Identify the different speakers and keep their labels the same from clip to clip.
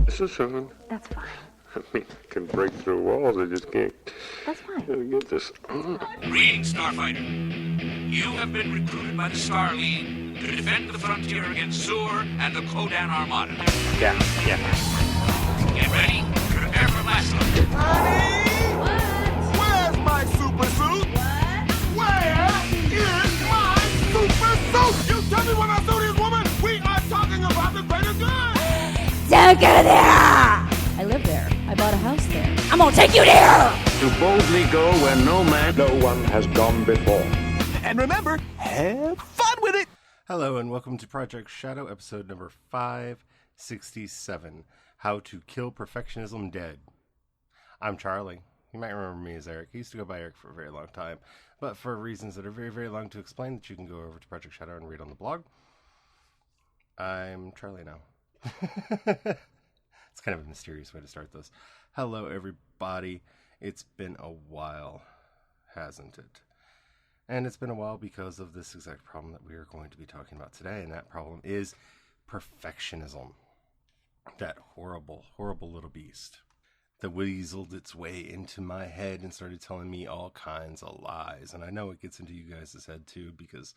Speaker 1: This is Sean.
Speaker 2: That's fine.
Speaker 1: I mean, I can break through walls, I just can't
Speaker 2: That's fine.
Speaker 1: get this.
Speaker 3: Greetings, Starfighter. You have been recruited by the Star League to defend the frontier against Zur and the Kodan Armada.
Speaker 1: Yeah.
Speaker 3: Get ready, prepare for blast off.
Speaker 4: Honey! What? Where's my super suit? What? Where is my super suit? You tell me when I sue this woman, we are talking about the greater good.
Speaker 2: Don't go there! I live there. I bought a house there. I'm gonna take you there!
Speaker 5: To boldly go where no one has gone before.
Speaker 4: And remember, have fun with it.
Speaker 6: Hello and welcome to Project Shadow, episode number 567, How to Kill Perfectionism Dead. I'm Charlie. You might remember me as Eric. I used to go by Eric for a very long time, but for reasons that are very, very long to explain that you can go over to Project Shadow and read on the blog, I'm Charlie now. It's kind of a mysterious way to start this. Hello, everybody. It's been a while, hasn't it? And it's been a while because of this exact problem that we are going to be talking about today, and that problem is perfectionism. That horrible, horrible little beast that weaseled its way into my head and started telling me all kinds of lies. And I know it gets into you guys' head too, because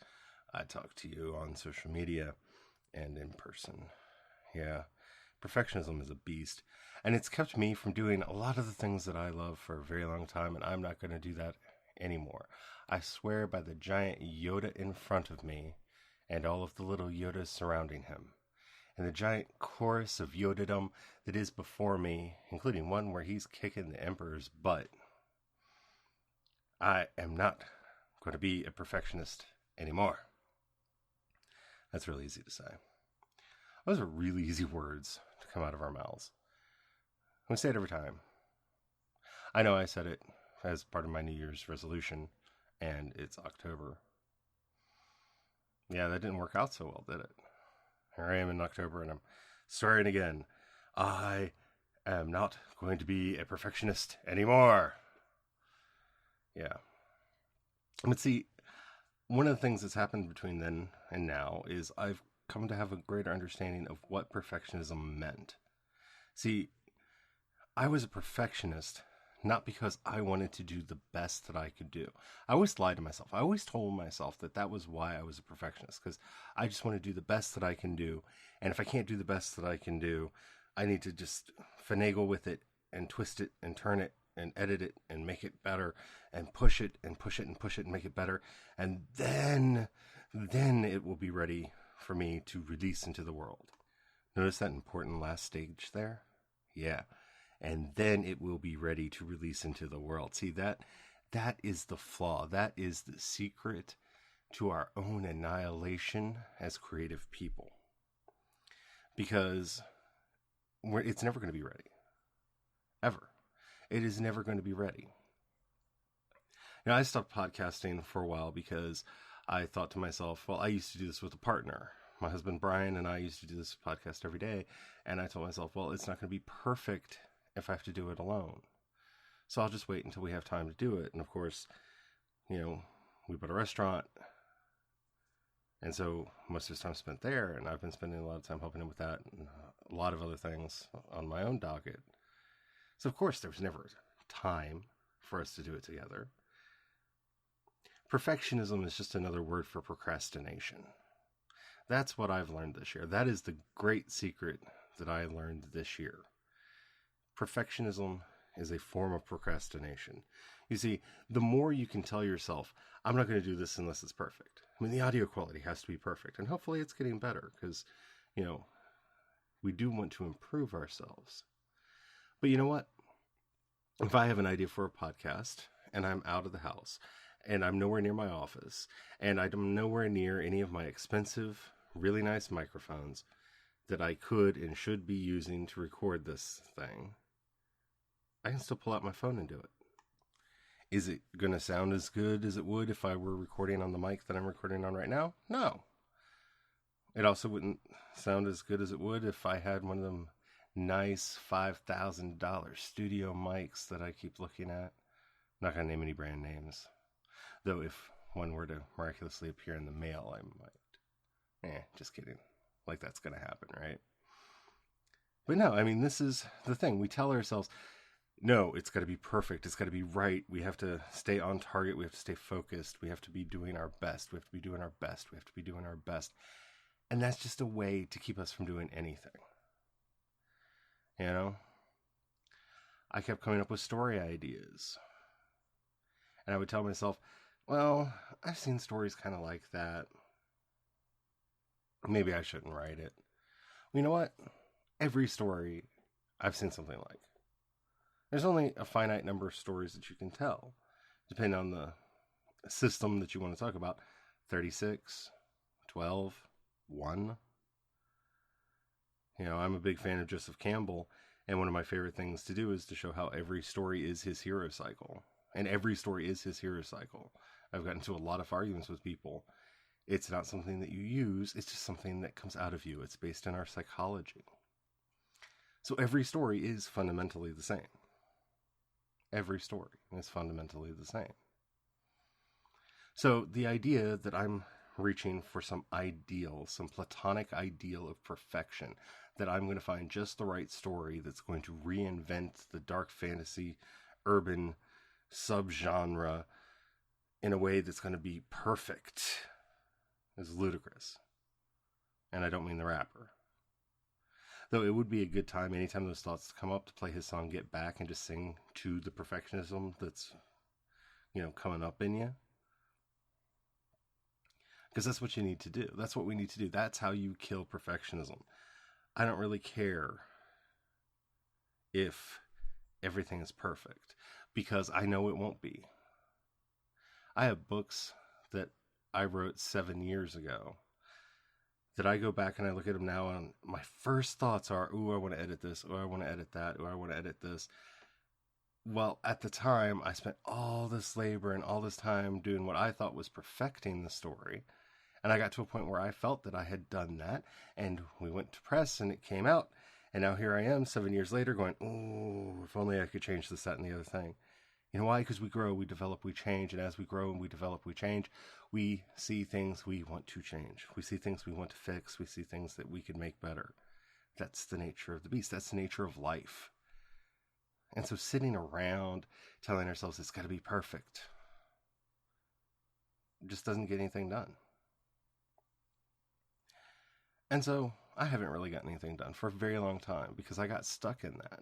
Speaker 6: I talk to you on social media and in person. Yeah, perfectionism is a beast, and it's kept me from doing a lot of the things that I love for a very long time, and I'm not going to do that anymore. I swear by the giant Yoda in front of me and all of the little Yodas surrounding him, and the giant chorus of Yodadom that is before me, including one where he's kicking the Emperor's butt. I am not going to be a perfectionist anymore. That's really easy to say. Those are really easy words to come out of our mouths. We say it every time. I know I said it as part of my New Year's resolution, and it's October. Yeah, that didn't work out so well, did it? Here I am in October, and I'm swearing again. I am not going to be a perfectionist anymore. Yeah. But see, one of the things that's happened between then and now is I've come to have a greater understanding of what perfectionism meant. See, I was a perfectionist not because I wanted to do the best that I could do. I always lied to myself. I always told myself that that was why I was a perfectionist, because I just want to do the best that I can do. And if I can't do the best that I can do, I need to just finagle with it and twist it and turn it and edit it and make it better and push it and push it and push it and make it better. And then it will be ready for me to release into the world. Notice that important last stage there? Yeah. And then it will be ready to release into the world. See, that is the flaw. That is the secret to our own annihilation as creative people. Because it's never going to be ready. Ever. It is never going to be ready. Now, I stopped podcasting for a while because I thought to myself, well, I used to do this with a partner. My husband, Brian, and I used to do this podcast every day. And I told myself, well, it's not going to be perfect if I have to do it alone. So I'll just wait until we have time to do it. And of course, we bought a restaurant. And so most of his time spent there. And I've been spending a lot of time helping him with that and a lot of other things on my own docket. So of course, there was never time for us to do it together. Perfectionism is just another word for procrastination. That's what I've learned this year. That is the great secret that I learned this year. Perfectionism is a form of procrastination. You see, the more you can tell yourself, I'm not going to do this unless it's perfect. I mean, the audio quality has to be perfect, and hopefully it's getting better because, we do want to improve ourselves. But you know what? If I have an idea for a podcast and I'm out of the house and I'm nowhere near my office and I'm nowhere near any of my expensive, really nice microphones that I could and should be using to record this thing, I can still pull out my phone and do it. Is it going to sound as good as it would if I were recording on the mic that I'm recording on right now? No. It also wouldn't sound as good as it would if I had one of them nice $5,000 studio mics that I keep looking at. I'm not going to name any brand names. Though if one were to miraculously appear in the mail, I might. Just kidding. like that's going to happen, right? But no, I mean, this is the thing. We tell ourselves, no, it's got to be perfect. It's got to be right. We have to stay on target. We have to stay focused. We have to be doing our best. We have to be doing our best. We have to be doing our best. And that's just a way to keep us from doing anything. You know? I kept coming up with story ideas. And I would tell myself, well, I've seen stories kind of like that. Maybe I shouldn't write it. Well, you know what? Every story I've seen something like. There's only a finite number of stories that you can tell, depending on the system that you want to talk about. 36, 12, 1. You know, I'm a big fan of Joseph Campbell, and one of my favorite things to do is to show how every story is his hero cycle. And every story is his hero cycle. I've gotten into a lot of arguments with people. It's not something that you use, it's just something that comes out of you. It's based in our psychology. So every story is fundamentally the same. Every story is fundamentally the same. So the idea that I'm reaching for some ideal, some platonic ideal of perfection, that I'm going to find just the right story that's going to reinvent the dark fantasy, urban subgenre in a way that's going to be perfect, is ludicrous. And I don't mean the rapper. Though it would be a good time anytime those thoughts come up to play his song Get Back and just sing to the perfectionism that's, coming up in you. Because that's what you need to do. That's what we need to do. That's how you kill perfectionism. I don't really care if everything is perfect, because I know it won't be. I have books that I wrote 7 years ago that I go back and I look at them now, and my first thoughts are, ooh, I want to edit this, or I want to edit that, or I want to edit this. Well, at the time, I spent all this labor and all this time doing what I thought was perfecting the story. And I got to a point where I felt that I had done that, and we went to press and it came out. And now here I am 7 years later going, oh, if only I could change this, that, and the other thing. You know why? Because we grow, we develop, we change. And as we grow and we develop, we change. We see things we want to change. We see things we want to fix. We see things that we could make better. That's the nature of the beast. That's the nature of life. And so sitting around telling ourselves it's got to be perfect just doesn't get anything done. And so I haven't really gotten anything done for a very long time because I got stuck in that.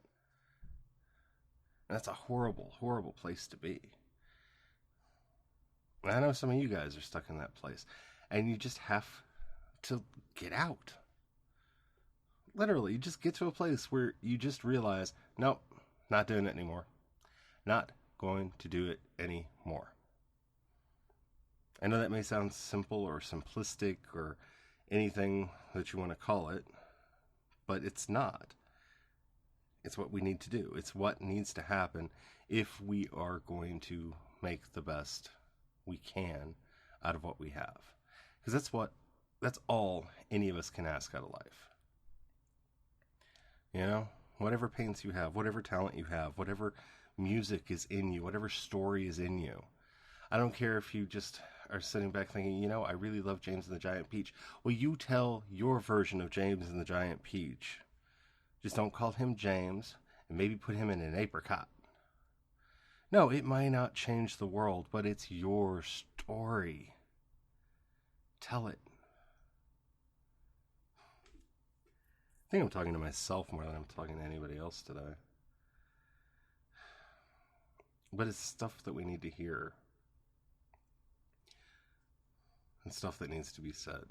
Speaker 6: And that's a horrible, horrible place to be. And I know some of you guys are stuck in that place. And you just have to get out. Literally, you just get to a place where you just realize, nope, not doing it anymore. Not going to do it anymore. I know that may sound simple or simplistic or anything that you want to call it, but it's not. It's what we need to do. It's what needs to happen if we are going to make the best we can out of what we have. Because that's all any of us can ask out of life. You know, whatever pains you have, whatever talent you have, whatever music is in you, whatever story is in you. I don't care if you just are sitting back thinking, I really love James and the Giant Peach. Well, you tell your version of James and the Giant Peach. Just don't call him James, and maybe put him in an apricot. No, it might not change the world, but it's your story. Tell it. I think I'm talking to myself more than I'm talking to anybody else today. But it's stuff that we need to hear. And stuff that needs to be said.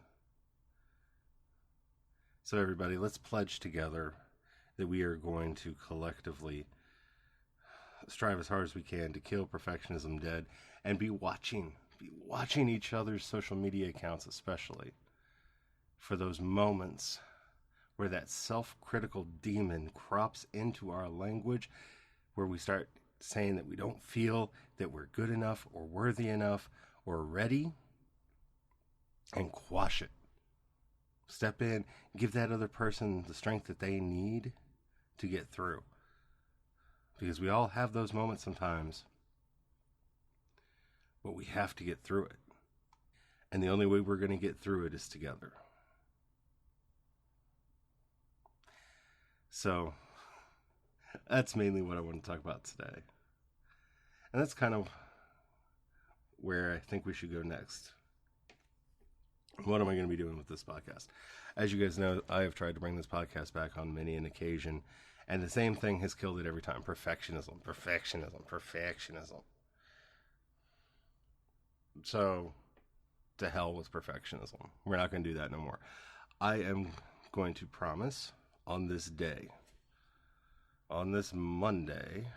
Speaker 6: So everybody, let's pledge together that we are going to collectively strive as hard as we can to kill perfectionism dead, and be watching each other's social media accounts, especially for those moments where that self-critical demon crops into our language, where we start saying that we don't feel that we're good enough or worthy enough or ready, and quash it. Step in, give that other person the strength that they need to get through. Because we all have those moments sometimes, but we have to get through it. And the only way we're going to get through it is together. So that's mainly what I want to talk about today. And that's kind of where I think we should go next. What am I going to be doing with this podcast? As you guys know, I have tried to bring this podcast back on many an occasion, and the same thing has killed it every time. Perfectionism. So, to hell with perfectionism. We're not going to do that no more. I am going to promise on this day, on this Monday,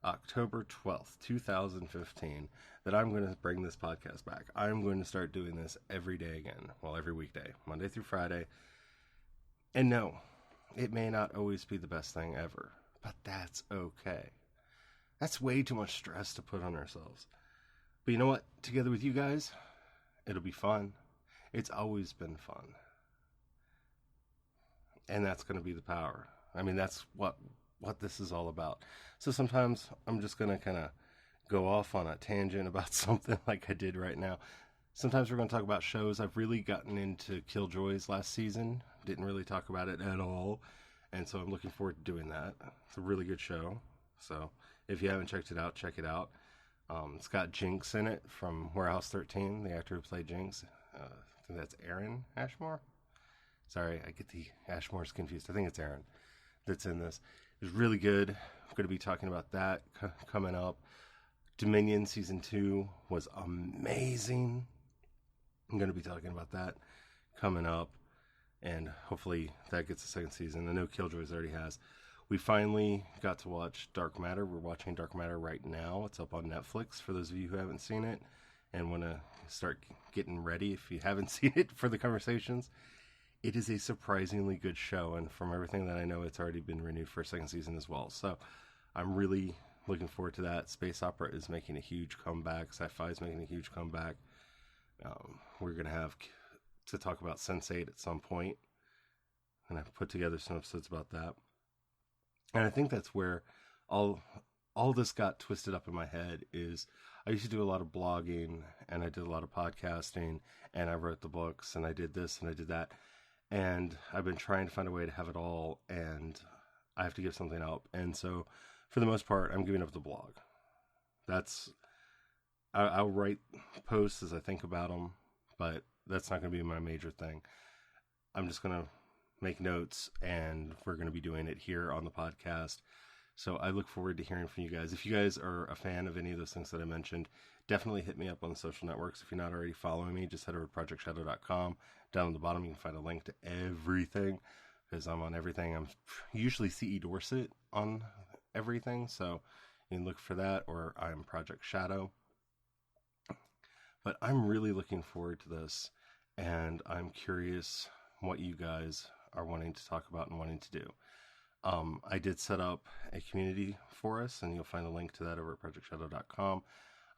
Speaker 6: October 12th, 2015, that I'm going to bring this podcast back. I'm going to start doing this every day again. Well, every weekday, Monday through Friday. And no, it may not always be the best thing ever, but that's okay. That's way too much stress to put on ourselves. But you know what? Together with you guys, it'll be fun. It's always been fun. And that's going to be the power. I mean, that's what this is all about. So sometimes I'm just going to kind of go off on a tangent about something like I did right now. Sometimes we're going to talk about shows. I've really gotten into Killjoys last season. Didn't really talk about it at all. And so I'm looking forward to doing that. It's a really good show. So if you haven't checked it out, check it out. It's got Jinx in it from Warehouse 13, the actor who played Jinx. I think that's Aaron Ashmore. Sorry, I get the Ashmores confused. I think it's Aaron that's in this. It's really good. I'm going to be talking about that coming up. Dominion Season 2 was amazing. I'm going to be talking about that coming up. And hopefully that gets a second season. I know Killjoys already has. We finally got to watch Dark Matter. We're watching Dark Matter right now. It's up on Netflix for those of you who haven't seen it and want to start getting ready if you haven't seen it for the conversations. It is a surprisingly good show, and from everything that I know, it's already been renewed for a second season as well. So I'm really looking forward to that. Space opera is making a huge comeback. Sci-fi is making a huge comeback. We're going to have to talk about Sense8 at some point, and I've put together some episodes about that. And I think that's where all this got twisted up in my head is I used to do a lot of blogging, and I did a lot of podcasting, and I wrote the books, and I did this, and I did that. And I've been trying to find a way to have it all, and I have to give something up. And so, for the most part, I'm giving up the blog. I'll write posts as I think about them, but that's not going to be my major thing. I'm just going to make notes, and we're going to be doing it here on the podcast. So I look forward to hearing from you guys. If you guys are a fan of any of those things that I mentioned, definitely hit me up on the social networks. If you're not already following me, just head over to projectshadow.com. Down on the bottom, you can find a link to everything, because I'm on everything. I'm usually CE Dorset on everything, so you can look for that, or I'm Project Shadow. But I'm really looking forward to this, and I'm curious what you guys are wanting to talk about and wanting to do. I did set up a community for us, and you'll find a link to that over at projectshadow.com.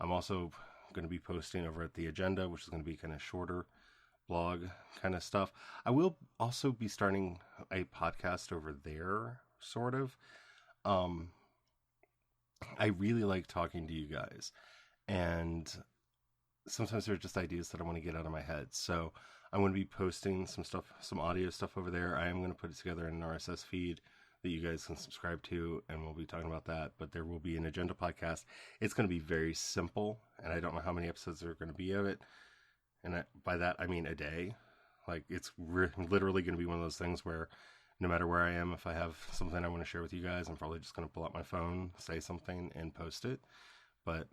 Speaker 6: I'm also going to be posting over at The Agenda, which is going to be kind of shorter blog kind of stuff. I will also be starting a podcast over there, sort of. I really like talking to you guys, and sometimes there are just ideas that I want to get out of my head. So I'm going to be posting some stuff, some audio stuff over there. I am going to put it together in an RSS feed that you guys can subscribe to, and we'll be talking about that. But there will be an Agenda podcast. It's going to be very simple, and I don't know how many episodes there are going to be of it. And by that, I mean a day. Like, it's literally going to be one of those things where no matter where I am, if I have something I want to share with you guys, I'm probably just going to pull out my phone, say something, and post it. But,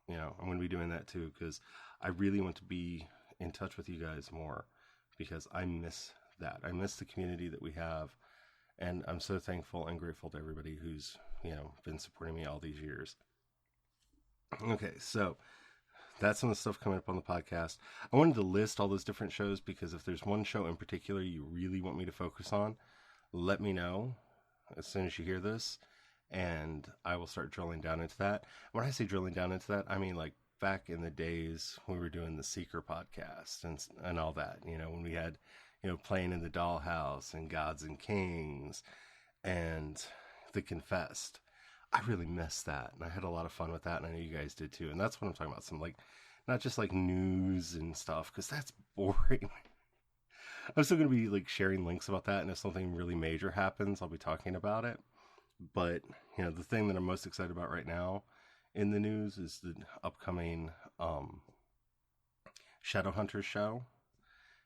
Speaker 6: you know, I'm going to be doing that too, because I really want to be in touch with you guys more, because I miss that. I miss the community that we have, and I'm so thankful and grateful to everybody who's, you know, been supporting me all these years. Okay, so that's some of the stuff coming up on the podcast. I wanted to list all those different shows, because if there's one show in particular you really want me to focus on, let me know as soon as you hear this, and I will start drilling down into that. When I say drilling down into that, I mean like back in the days when we were doing the Seeker podcast and all that, you know, when we had, you know, Playing in the Dollhouse and Gods and Kings and The Confessed. I really missed that, and I had a lot of fun with that, and I know you guys did too. And that's what I'm talking about, some like, not just like news and stuff, because that's boring. I'm still going to be like sharing links about that, and if something really major happens, I'll be talking about it. But the thing that I'm most excited about right now in the news is the upcoming Shadowhunters show,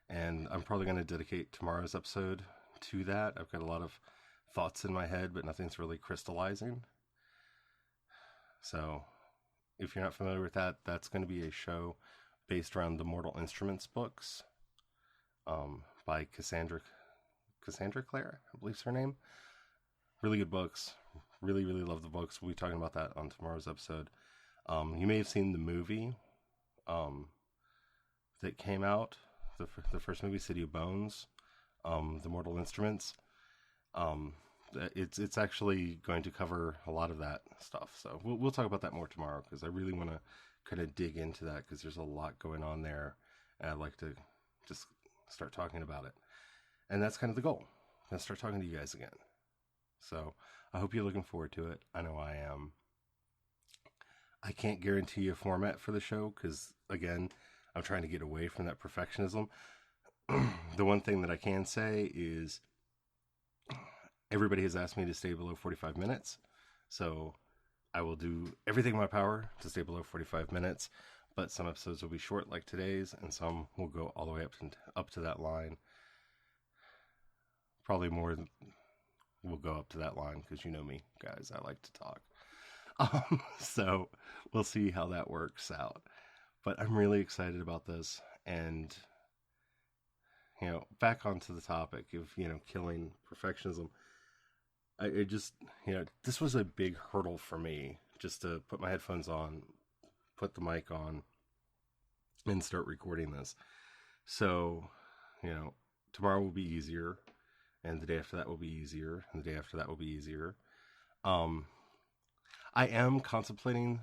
Speaker 6: and I'm probably going to dedicate tomorrow's episode to that. I've got a lot of thoughts in my head, but nothing's really crystallizing. So if you're not familiar with that, that's going to be a show based around the Mortal Instruments books by Cassandra Clare, I believe is her name. Really good books. Really, really love the books. We'll be talking about that on tomorrow's episode. You may have seen the movie that came out, the first movie, City of Bones, the Mortal Instruments. It's actually going to cover a lot of that stuff. So we'll talk about that more tomorrow, because I really want to kind of dig into that, because there's a lot going on there, and I'd like to just start talking about it. And that's kind of the goal. I'm going to start talking to you guys again. So I hope you're looking forward to it. I know I am. I can't guarantee a format for the show, because again, I'm trying to get away from that perfectionism. The one thing that I can say is everybody has asked me to stay below 45 minutes. So I will do everything in my power to stay below 45 minutes. But some episodes will be short, like today's, and some will go all the way up to that line. Probably more will go up to that line, because you know me, guys. I like to talk. So we'll see how that works out. But I'm really excited about this. And, back onto the topic of, killing perfectionism. I just, this was a big hurdle for me, just to put my headphones on, put the mic on, and start recording this. So, tomorrow will be easier, and the day after that will be easier, and the day after that will be easier. I am contemplating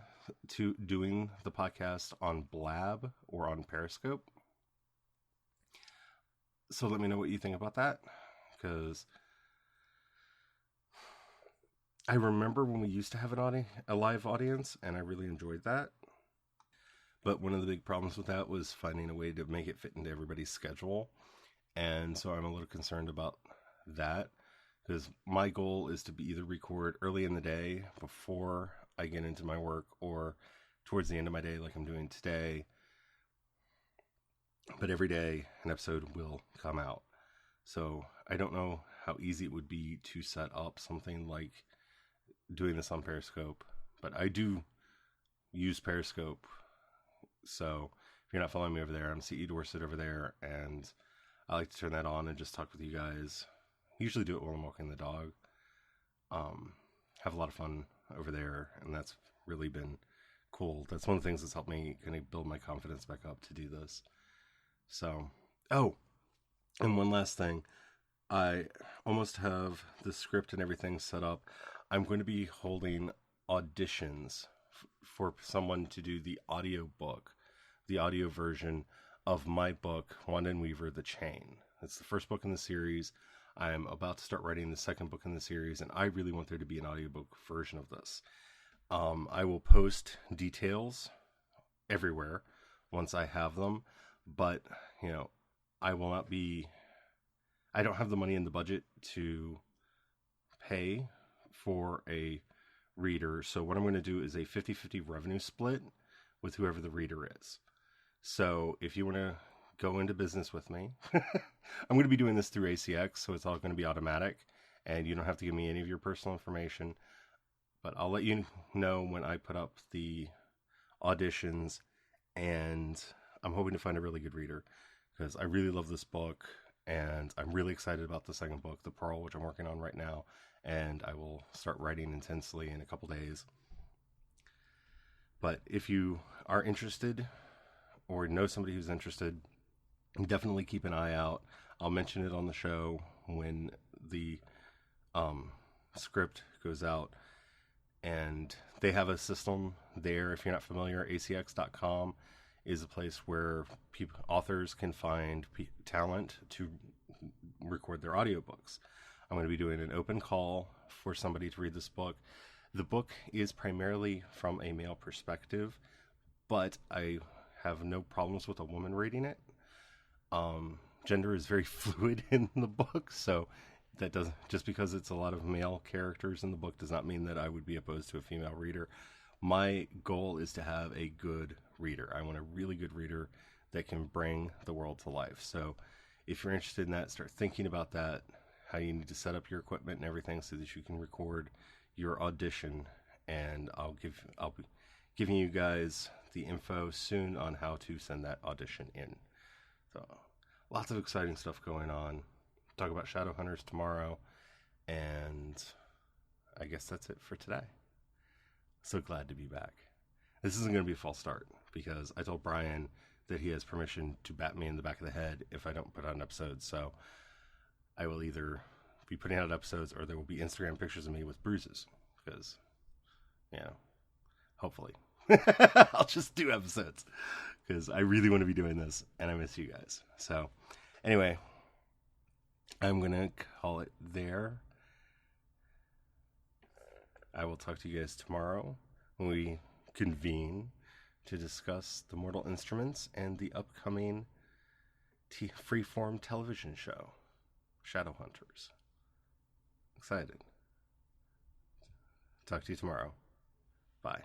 Speaker 6: to doing the podcast on Blab or on Periscope. So let me know what you think about that, because I remember when we used to have a live audience, and I really enjoyed that. But one of the big problems with that was finding a way to make it fit into everybody's schedule. And so I'm a little concerned about that, because my goal is to be either record early in the day before I get into my work, or towards the end of my day like I'm doing today. But every day an episode will come out. So I don't know how easy it would be to set up something like doing this on Periscope, but I do use Periscope. So if you're not following me over there, I'm CE Dorset over there, and I like to turn that on and just talk with you guys. Usually do it while I'm walking the dog. Have a lot of fun over there, and that's really been cool. That's one of the things that's helped me kind of build my confidence back up to do this. So, and one last thing. I almost have the script and everything set up. I'm going to be holding auditions for someone to do the audio book, the audio version of my book, Wanda and Weaver, The Chain. It's the first book in the series. I am about to start writing the second book in the series, and I really want there to be an audiobook version of this. I will post details everywhere once I have them, but, I don't have the money in the budget to pay for a reader. So what I'm going to do is a 50-50 revenue split with whoever the reader is. So if you want to go into business with me, I'm going to be doing this through ACX, so it's all going to be automatic, and you don't have to give me any of your personal information. But I'll let you know when I put up the auditions, and I'm hoping to find a really good reader, because I really love this book, and I'm really excited about the second book, The Pearl, which I'm working on right now, and I will start writing intensely in a couple days. But if you are interested or know somebody who's interested, definitely keep an eye out. I'll mention it on the show when the script goes out. And they have a system there. If you're not familiar, acx.com is a place where authors can find talent to record their audiobooks. I'm going to be doing an open call for somebody to read this book. The book is primarily from a male perspective, but I have no problems with a woman reading it. gender is very fluid in the book, so that doesn't, just because it's a lot of male characters in the book does not mean that I would be opposed to a female reader. My goal is to have a good reader. I want a really good reader that can bring the world to life. So if you're interested in that, start thinking about that, how you need to set up your equipment and everything so that you can record your audition. And I'll be giving you guys the info soon on how to send that audition in. So lots of exciting stuff going on. Talk about Shadowhunters tomorrow, and I guess that's it for today. So glad to be back. This isn't going to be a false start, because I told Brian that he has permission to bat me in the back of the head if I don't put out an episode. So I will either be putting out episodes, or there will be Instagram pictures of me with bruises, because, you know, hopefully I'll just do episodes, because I really want to be doing this, and I miss you guys. So anyway, I'm going to call it there. I will talk to you guys tomorrow when we convene to discuss the Mortal Instruments and the upcoming freeform television show, Shadowhunters. Excited. Talk to you tomorrow. Bye.